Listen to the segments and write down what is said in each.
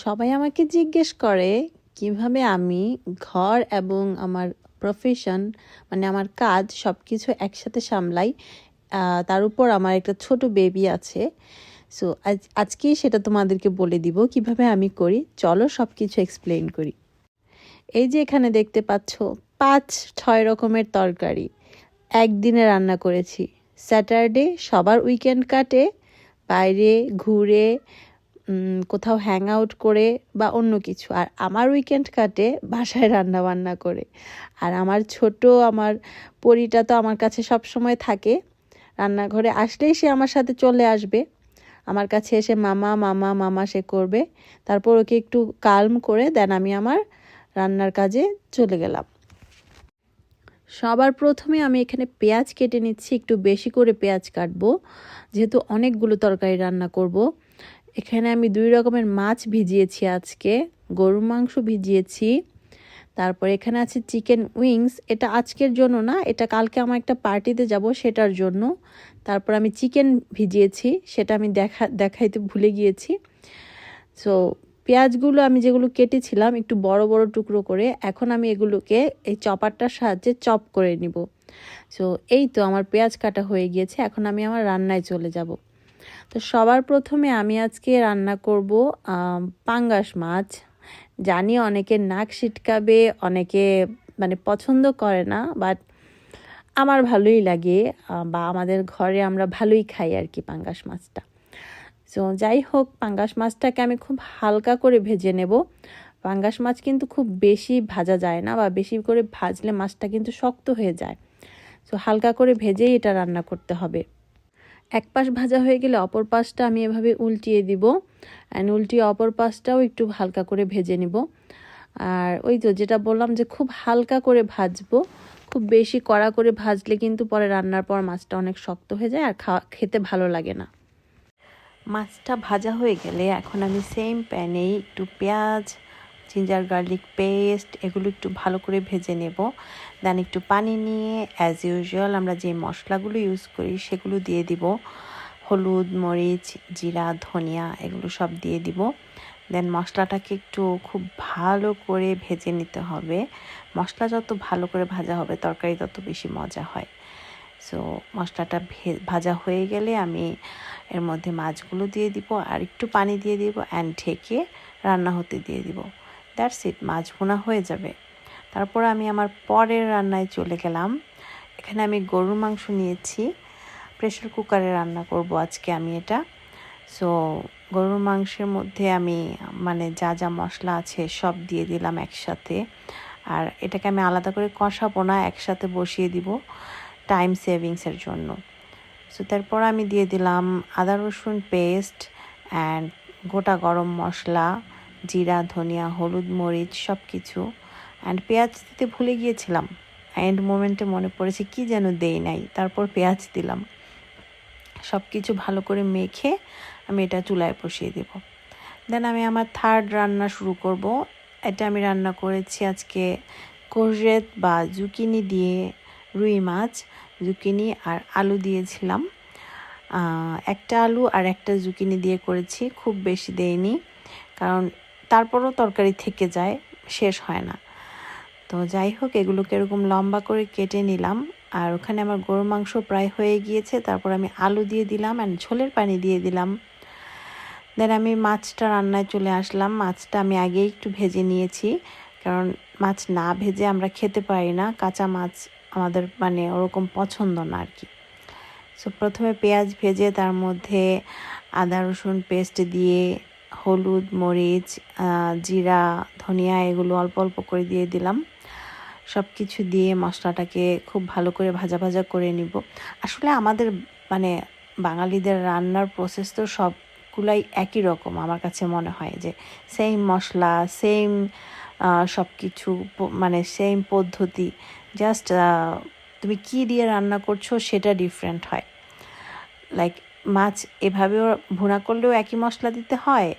সবাই আমাকে জিজ্ঞেস করে কিভাবে আমি ঘর এবং আমার প্রফেশন মানে আমার কাজ সব কিছু একসাথে সামলাই। তার উপর আমার একটা ছোট বেবি আছে। সো আজকেই সেটা তোমাদেরকে বলে দিব কিভাবে আমি করি। চলো সব কিছু এক্সপ্লেন করি। এই যে এখানে দেখতে পাচ্ছ 5-6 রকমের তরকারি একদিনে রান্না করেছি। স্যাটারডে সবার উইকেন্ড কাটে বাইরে ঘুরে, কোথাও হ্যাং আউট করে বা অন্য কিছু। আর আমার উইকেন্ড কাটে বাসায় রান্না বান্না করে। আর আমার আমার পরিটা তো আমার কাছে সব সময় থাকে। রান্নাঘরে আসলেই সে আমার সাথে চলে আসবে, আমার কাছে এসে মামা মামা মামা সে করবে। তারপর ওকে একটু কালম করে দেন আমি আমার রান্নার কাজে চলে গেলাম। সবার প্রথমে আমি এখানে পেঁয়াজ কেটে নিচ্ছি, একটু বেশি করে পেঁয়াজ কাটবো যেহেতু অনেকগুলো তরকারি রান্না করব। এখানে আমি 2 রকমের মাছ ভিজিয়েছি, আজকে গরুর মাংস ভিজিয়েছি। তারপর এখানে আছে চিকেন উইংস, এটা আজকের জন্য না, এটা কালকে আমার একটা পার্টিতে যাব সেটার জন্য। তারপর আমি চিকেন ভিজিয়েছি, সেটা আমি দেখাইতে ভুলে গিয়েছি। সো পেঁয়াজগুলো আমি যেগুলো কেটেছিলাম একটু বড় বড় টুকরো করে, এখন আমি এগুলোকে এই চপারটার সাহায্যে চপ করে নিব। সো এই তো আমার পেঁয়াজ কাটা হয়ে গিয়েছে, এখন আমি আমার রান্নায় চলে যাব। তো সবার প্রথমে আমি আজকে রান্না করব পাঙ্গাস মাছ। জানি অনেকে নাক সিটকাবে, অনেকে মানে পছন্দ করে না, বাট আমার ভালোই লাগে, বা আমাদের ঘরে আমরা ভালোই খাই আর কি পাঙ্গাস মাছটা। সো যাই হোক, পাঙ্গাস মাছটাকে আমি খুব হালকা করে ভেজে নেব। পাঙ্গাস মাছ কিন্তু খুব বেশি ভাজা যায় না, বা বেশি করে ভাজলে মাছটা কিন্তু শক্ত হয়ে যায়। সো হালকা করে ভেজেই এটা রান্না করতে হবে। এক পাশ ভাজা হয়ে গেলে অপর পাশটা আমি এভাবে উল্টিয়ে দিব, অ্যান্ড উল্টিয়ে অপর পাশটাও একটু হালকা করে ভেজে নিব। আর ওই তো যেটা বললাম যে খুব হালকা করে ভাজবো, খুব বেশি কড়া করে ভাজলে কিন্তু পরে রান্নার পর মাছটা অনেক শক্ত হয়ে যায় আর খেতে ভালো লাগে না। মাছটা ভাজা হয়ে গেলে এখন আমি সেম প্যানেই একটু পেঁয়াজ, জিঞ্জার গার্লিক পেস্ট এগুলো একটু ভালো করে ভেজে নেব। দেন একটু পানি নিয়ে অ্যাজ ইউজুয়াল আমরা যে মশলাগুলো ইউজ করি সেগুলো দিয়ে দিব। হলুদ, মরিচ, জিরা, ধনিয়া এগুলো সব দিয়ে দিব। দেন মশলাটাকে একটু খুব ভালো করে ভেজে নিতে হবে। মশলা যত ভালো করে ভাজা হবে তরকারি তত বেশি মজা হয়। সো মশলাটা ভাজা হয়ে গেলে আমি এর মধ্যে মাছগুলো দিয়ে দিব, আর একটু পানি দিয়ে দিব, অ্যান্ড ঢেকে রান্না হতে দিয়ে দিব। দ্যাটস ইট, মাছ ভুনা হয়ে যাবে। তারপর আমি আমার পরের রান্নায় চলে গেলাম। এখানে আমি গরুর মাংস নিয়েছি, প্রেশার কুকারে রান্না করব আজকে আমি এটা। সো গরুর মাংসের মধ্যে আমি মানে যা যা মশলা আছে সব দিয়ে দিলাম একসাথে। আর এটাকে আমি আলাদা করে কষাবো না, একসাথে বসিয়ে দিব টাইম সেভিংসের জন্য। সো তারপর আমি দিয়ে দিলাম আদা রসুন পেস্ট অ্যান্ড গোটা গরম মশলা, জিরা, ধনিয়া, হলুদ, মরিচ সব কিছু। অ্যান্ড পেঁয়াজ দিতে ভুলে গিয়েছিলাম, এন্ড মোমেন্টে মনে পড়েছে কি যেন দেই নাই, তারপর পেঁয়াজ দিলাম। সব কিছু ভালো করে মেখে আমি এটা চুলায় বসিয়ে দেব। দেন আমি আমার থার্ড রান্না শুরু করব। এটা আমি রান্না করেছি আজকে কোরজেট বা জুকিনি দিয়ে রুই মাছ। জুকিনি আর আলু দিয়েছিলাম, একটা আলু আর একটা জুকিনি দিয়ে করেছি, খুব বেশি দেইনি কারণ তারপরও তরকারি থেকে যায়, শেষ হয় না। তো যাই হোক, এগুলোকে এরকম লম্বা করে কেটে নিলাম। আর ওখানে আমার গরুর মাংস প্রায় হয়ে গিয়েছে, তারপর আমি আলু দিয়ে দিলাম অ্যান্ড ঝোলের পানি দিয়ে দিলাম। দেন আমি মাছটা রান্নায় চলে আসলাম। মাছটা আমি আগেই একটু ভেজে নিয়েছি, কারণ মাছ না ভেজে আমরা খেতে পারি না, কাঁচা মাছ আমাদের মানে ওরকম পছন্দ না আর কি। সো প্রথমে পেঁয়াজ ভেজে তার মধ্যে আদা রসুন পেস্ট দিয়ে হলুদ, মরিচ, জিরা, ধনিয়া এগুলো অল্প অল্প করে দিয়ে দিলাম। সব কিছু দিয়ে মশলাটাকে খুব ভালো করে ভাজা ভাজা করে নিব। আসলে আমাদের মানে বাঙালিদের রান্নার প্রসেস তো সবগুলাই একই রকম, আমার কাছে মনে হয় যে সেম মশলা, সেম সব কিছু, মানে সেম পদ্ধতি, জাস্ট তুমি কী দিয়ে রান্না করছো সেটা ডিফারেন্ট হয়। লাইক মাছ এভাবেও ভুনা করলেও একই মশলা দিতে হয়,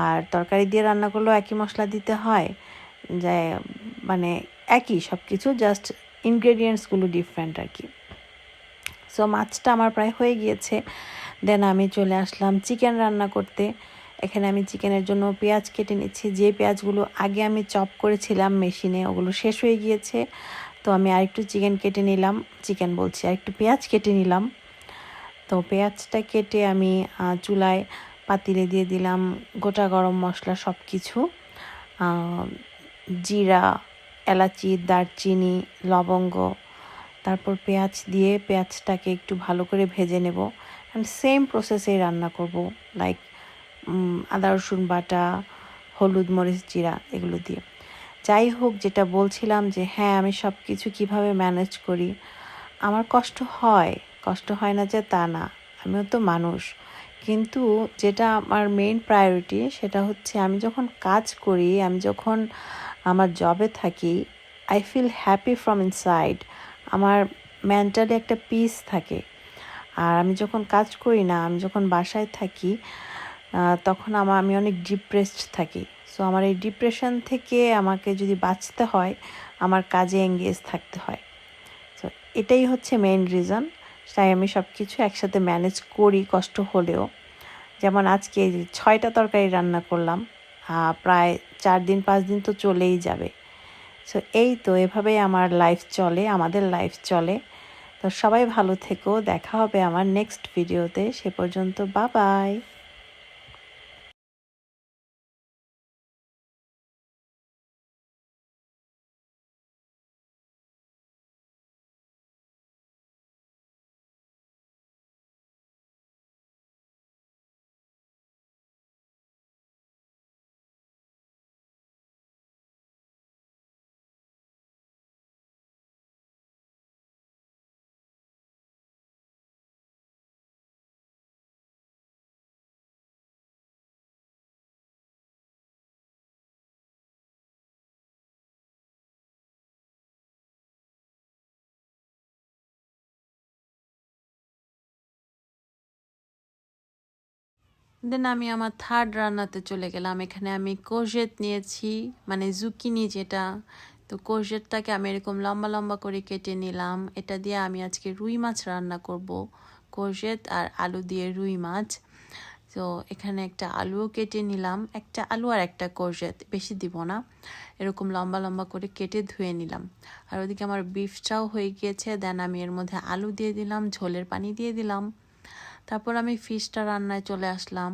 আর তরকারি দিয়ে রান্না করলেও একই মশলা দিতে হয়, যে মানে একই সব কিছু, জাস্ট ইনগ্রেডিয়েন্টসগুলো ডিফারেন্ট আর কি। সো মাছটা আমার প্রায় হয়ে গিয়েছে। দেন আমি চলে আসলাম চিকেন রান্না করতে। এখানে আমি চিকেনের জন্য পেঁয়াজ কেটে নিচ্ছি। যে পেঁয়াজগুলো আগে আমি চপ করেছিলাম মেশিনে, ওগুলো শেষ হয়ে গিয়েছে। তো আমি আরেকটু চিকেন কেটে নিলাম, আরেকটু পেঁয়াজ কেটে নিলাম। তো পেঁয়াজটা কেটে আমি চুলায় পাতিলে দিয়ে দিলাম গোটা গরম মশলা সব কিছু, জিরা, এলাচি, দারচিনি, লবঙ্গ। তারপর পেঁয়াজ দিয়ে পেঁয়াজটাকে একটু ভালো করে ভেজে নেব। অ্যান্ড সেম প্রসেসেই রান্না করব, লাইক আদা রসুন বাটা, হলুদ, মরিচ, জিরা এগুলো দিয়ে। যাই হোক, যেটা বলছিলাম যে হ্যাঁ, আমি সব কিছু কীভাবে ম্যানেজ করি। আমার কষ্ট হয় না যে তা না, আমিও তো মানুষ। কিন্তু যেটা আমার মেইন প্রায়োরিটি সেটা হচ্ছে আমি যখন কাজ করি, আমি যখন আমার জবে থাকি, I feel happy from inside. আমার মেন্টালি একটা পিস থাকে। আর আমি যখন কাজ করি না, আমি যখন বাসায় থাকি, তখন আমি অনেক ডিপ্রেসড থাকি। সো আমার এই ডিপ্রেশন থেকে আমাকে যদি বাঁচতে হয়, আমার কাজে এঙ্গেজ থাকতে হয়। সো এটাই হচ্ছে মেইন রিজন। তাই আমি সব কিছু একসাথে ম্যানেজ করি, কষ্ট হলেও। যেমন আজকে 6টা তরকারি রান্না করলাম, প্রায় 4 দিন 5 দিন তো চলেই যাবে। সো এই তো এভাবেই আমার লাইফ চলে, আমাদের লাইফ চলে। তো সবাই ভালো থেকো, দেখা হবে আমার নেক্সট ভিডিওতে। সে পর্যন্ত বাই। দেন আমি আমার থার্ড রান্নাতে চলে গেলাম। এখানে আমি কোরজেট নিয়েছি, মানে জুকিনি যেটা। তো কোরজেটটাকে আমি এরকম লম্বা লম্বা করে কেটে নিলাম। এটা দিয়ে আমি আজকে রুই মাছ রান্না করব, কোরজেট আর আলু দিয়ে রুই মাছ। তো এখানে একটা আলুও কেটে নিলাম, একটা আলু আর একটা কোরজেট, বেশি দিব না। এরকম লম্বা লম্বা করে কেটে ধুয়ে নিলাম। আর ওদিকে আমার বিফটাও হয়ে গিয়েছে। দেন আমি এর মধ্যে আলু দিয়ে দিলাম, ঝোলের পানি দিয়ে দিলাম। তারপর আমি ফিশটা রান্নায় চলে আসলাম।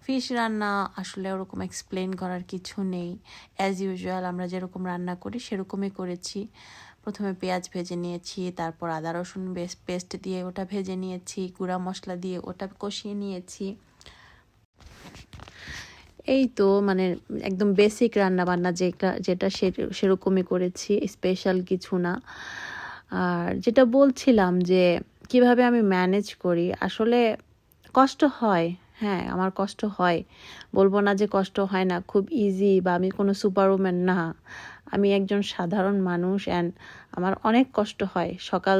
ফিশ রান্না আসলে ওরকম এক্সপ্লেন করার কিছু নেই। অ্যাজ ইউজুয়াল আমরা যেরকম রান্না করি সেরকমই করেছি। প্রথমে পেঁয়াজ ভেজে নিয়েছি, তারপর আদা রসুন পেস্ট দিয়ে ওটা ভেজে নিয়েছি, গুঁড়া মশলা দিয়ে ওটা কষিয়ে নিয়েছি। এই তো মানে একদম বেসিক রান্না বান্না যেটা সেরকমই করেছি, স্পেশাল কিছু না। আর যেটা বলছিলাম যে কিভাবে আমি ম্যানেজ করি, আসলে কষ্ট হয়। হ্যাঁ, আমার কষ্ট হয়, বলবো না যে কষ্ট হয় না। খুব ইজি, বা আমি কোনো সুপারউম্যান না, আমি একজন সাধারণ মানুষ। অ্যান্ড আমার অনেক কষ্ট হয়। সকাল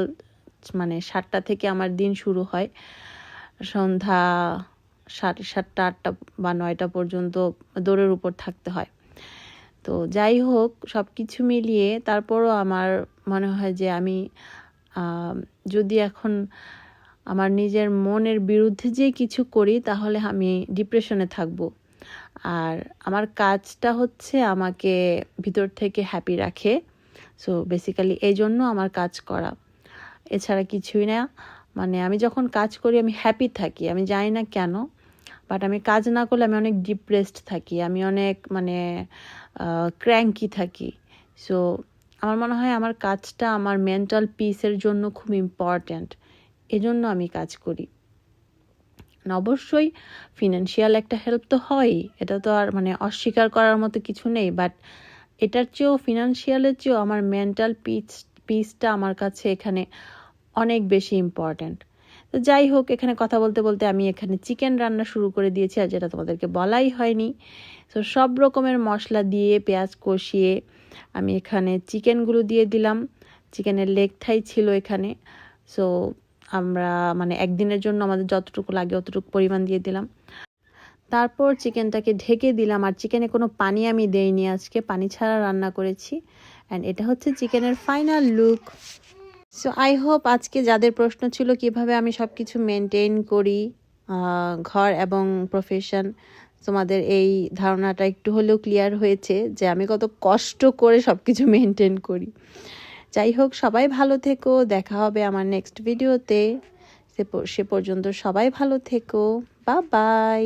মানে 7টা থেকে আমার দিন শুরু হয়, সন্ধ্যা 7:30, 8টা বা 9টা পর্যন্ত দৌড়ের উপর থাকতে হয়। তো যাই হোক, সব কিছু মিলিয়ে তারপরও আমার মনে হয় যে আমি যদি এখন আমার নিজের মনের বিরুদ্ধে যে কিছু করি, তাহলে আমি ডিপ্রেশনে থাকব। আর আমার কাজটা হচ্ছে আমাকে ভিতর থেকে হ্যাপি রাখে। সো বেসিক্যালি এই জন্য আমার কাজ করা, এছাড়া কিছুই না। মানে আমি যখন কাজ করি আমি হ্যাপি থাকি, আমি জানি না কেন, বাট আমি কাজ না করলে আমি অনেক ডিপ্রেসড থাকি, আমি অনেক মানে ক্র্যাঙ্কি থাকি। সো আমার মনে হয় আমার কাজটা আমার মেন্টাল পিসের জন্য খুব ইম্পর্ট্যান্ট, এজন্য আমি কাজ করি। অবশ্যই ফিনান্সিয়াল একটা হেল্প তো হয়ই, এটা তো আর মানে অস্বীকার করার মতো কিছু নেই। বাট এটার চেয়েও, ফিনান্সিয়ালের চেয়েও আমার মেন্টাল পিসটা আমার কাছে এখানে অনেক বেশি ইম্পর্ট্যান্ট। তো যাই হোক, এখানে কথা বলতে বলতে আমি এখানে চিকেন রান্না শুরু করে দিয়েছি, আর যেটা তোমাদেরকে বলাই হয়নি। তো সব রকমের মশলা দিয়ে পেঁয়াজ কষিয়ে আমি এখানে চিকেনগুলো দিয়ে দিলাম। চিকেনের লেগ থাই ছিল এখানে। সো আমরা মানে একদিনের জন্য আমাদের যতটুকু লাগে অতটুকু পরিমাণ দিয়ে দিলাম। তারপর চিকেনটাকে ঢেকে দিলাম। আর চিকেনে কোনো পানি আমি দেইনি, আজকে পানি ছাড়া রান্না করেছি। অ্যান্ড এটা হচ্ছে চিকেনের final look. So I hope আজকে যাদের প্রশ্ন ছিল কিভাবে আমি সব কিছু মেনটেন করি, ঘর এবং প্রফেশন, তোমাদের এই ধারণাটা একটু হলেও ক্লিয়ার হয়েছে যে আমি কত কষ্ট করে সব কিছু মেনটেন করি। যাই হোক, সবাই ভালো থেকো, দেখা হবে আমার নেক্সট ভিডিওতে। সে পর্যন্ত সবাই ভালো থেকো, বাই বাই।